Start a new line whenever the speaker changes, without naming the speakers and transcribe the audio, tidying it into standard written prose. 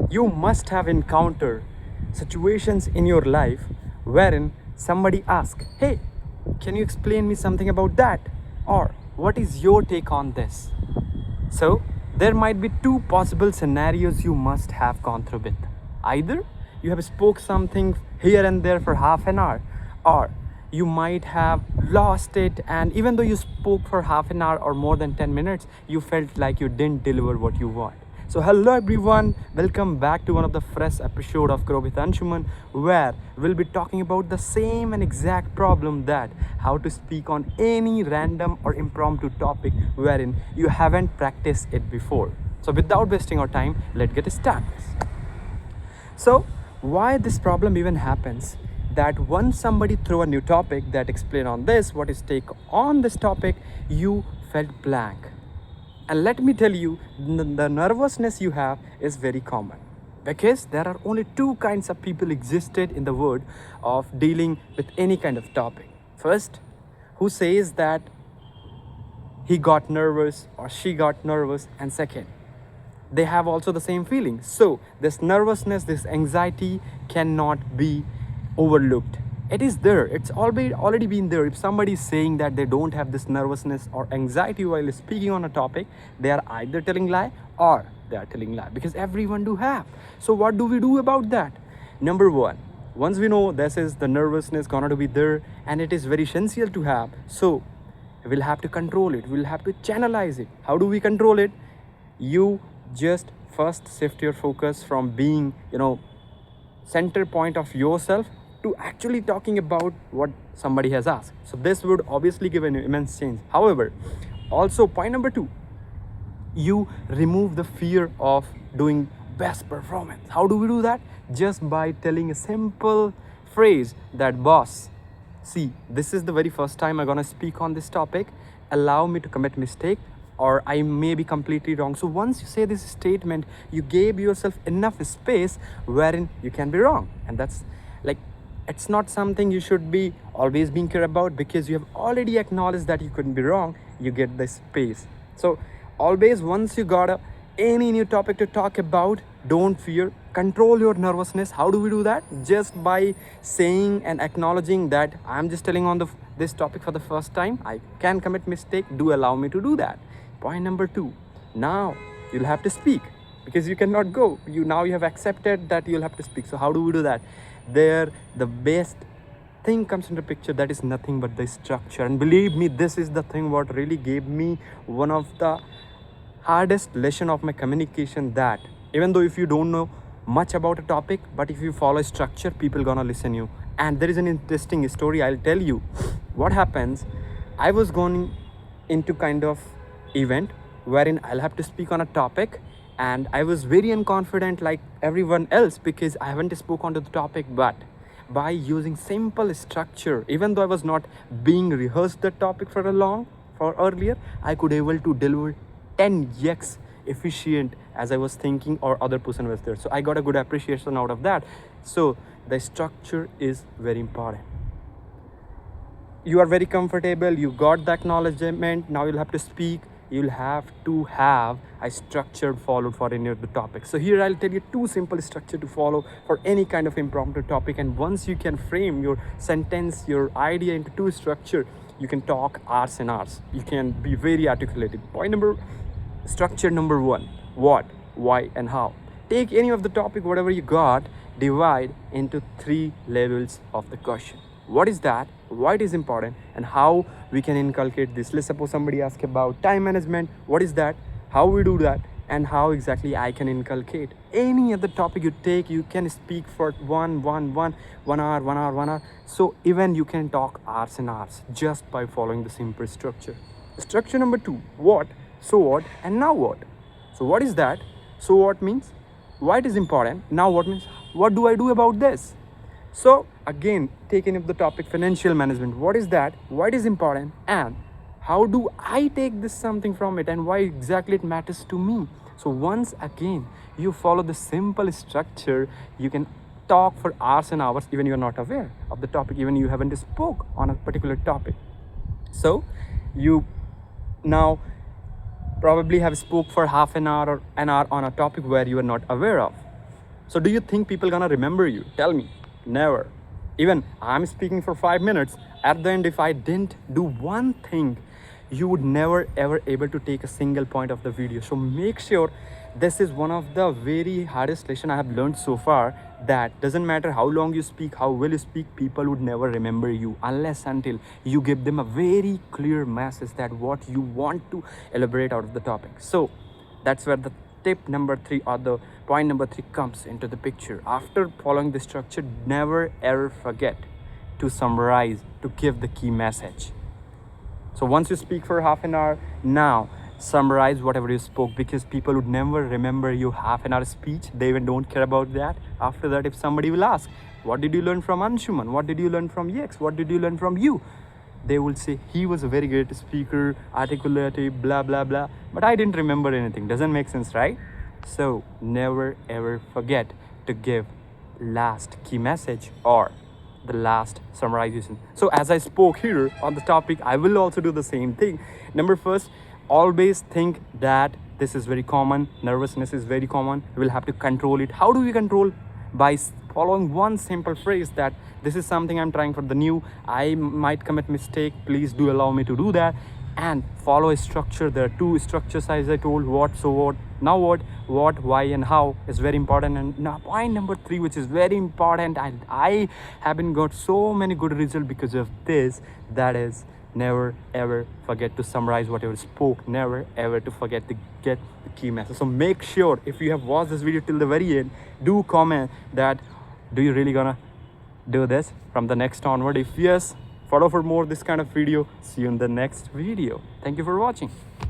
You must have encountered situations in your life wherein somebody asks, hey, can you explain me something about that? Or what is your take on this? So there might be two possible scenarios you must have gone through with. Either you have spoke something here and there for half an hour, or you might have lost it, and even though you spoke for half an hour or more than 10 minutes, you felt like you didn't deliver what you want. So hello everyone, welcome back to one of the fresh episode of Grow With Anshuman, where we'll be talking about the same and exact problem, that how to speak on any random or impromptu topic wherein you haven't practiced it before. So without wasting our time, let's get started. So why this problem even happens, that once somebody throw a new topic that explain on this, what is take on this topic, you felt blank. And let me tell you, the nervousness you have is very common, because there are only two kinds of people existed in the world of dealing with any kind of topic. First, who says that he got nervous or she got nervous, and second, they have also the same feeling. So this nervousness, this anxiety cannot be overlooked. It is there. It's already been there. If somebody is saying that they don't have this nervousness or anxiety while speaking on a topic, they are either telling lie or they are telling lie, because everyone do have. So what do we do about that? Number one, once we know this is the nervousness gonna to be there and it is very essential to have, so we'll have to control it. We'll have to channelize it. How do we control it? You just first shift your focus from being, center point of yourself to actually talking about what somebody has asked. So this would obviously give an immense change. However, also point number two, you remove the fear of doing best performance. How do we do that? Just by telling a simple phrase that, boss, see, this is the very first time I'm gonna speak on this topic. Allow me to commit mistake, or I may be completely wrong. So once you say this statement, you gave yourself enough space wherein you can be wrong. And that's like, it's not something you should be always being care about, because you have already acknowledged that you couldn't be wrong. You get the space. So always, once you got any new topic to talk about, don't fear, control your nervousness. How do we do that? Just by saying and acknowledging that I'm just telling on this topic for the first time, I can commit mistake, do allow me to do that. Point number two, now you'll have to speak, because you cannot go. You have accepted that you'll have to speak. So how do we do that? There, the best thing comes into picture, that is nothing but the structure. And believe me, this is the thing what really gave me one of the hardest lesson of my communication, that even though if you don't know much about a topic, but if you follow structure, people gonna listen you. And there is an interesting story I'll tell you. What happens, I was going into kind of event wherein I'll have to speak on a topic, and I was very unconfident like everyone else, because I haven't spoke onto the topic. But by using simple structure, even though I was not being rehearsed the topic for earlier, I could able to deliver 10x efficient as I was thinking, or other person was there. So I got a good appreciation out of that. So the structure is very important. You are very comfortable, you got the acknowledgement, now you'll have to speak. You'll have to have a structure followed for any of the topics. So here I'll tell you two simple structure to follow for any kind of impromptu topic. And once you can frame your sentence, your idea into two structure, you can talk hours and hours. You can be very articulated. Structure number one, what, why, and how. Take any of the topic, whatever you got, divide into three levels of the question. What is that, why it is important, and how we can inculcate this. Let's suppose somebody asks about time management. What is that, how we do that, and how exactly I can inculcate. Any other topic you take, you can speak for one hour. So even you can talk hours and hours just by following the simple structure. Structure number two, what, so what, and now what. So what is that? So what means why it is important. Now what means what do I do about this. So again, taking up the topic financial management. What is that? Why it is important? And how do I take this something from it, and why exactly it matters to me? So once again, you follow the simple structure, you can talk for hours and hours, even you're not aware of the topic, even you haven't spoke on a particular topic. So you now probably have spoke for half an hour or an hour on a topic where you are not aware of. So do you think people gonna remember you? Tell me. Never. Even I'm speaking for 5 minutes. At the end, if I didn't do one thing, you would never ever able to take a single point of the video. So make sure, this is one of the very hardest lesson I have learned so far, that doesn't matter how long you speak, how well you speak, people would never remember you unless until you give them a very clear message that what you want to elaborate out of the topic. So that's where the tip number 3 or the point number 3 comes into the picture. After following the structure, never ever forget to summarize, to give the key message. So once you speak for half an hour, now summarize whatever you spoke, because people would never remember you half an hour speech. They even don't care about that. After that, if somebody will ask, what did you learn from Anshuman? What did you learn from Yex? What did you learn from you? They will say, he was a very great speaker, articulative, blah, blah, blah. But I didn't remember anything. Doesn't make sense, right? So never ever forget to give last key message or the last summarization. So as I spoke here on the topic, I will also do the same thing. Number first, always think that this is very common. Nervousness is very common. We will have to control it. How do we control? By following one simple phrase that this is something I'm trying for the new. I might commit mistake. Please do allow me to do that. And follow a structure. There are 2 structures as I told. What, so what, now what, why and how is very important. And now point number 3, which is very important, and I haven't got so many good results because of this, that is never ever forget to summarize whatever spoke. Never ever to forget to get the key message. So make sure, if you have watched this video till the very end, do comment that do you really gonna do this from the next onward. If yes, follow for more this kind of video. See you in the next video. Thank you for watching.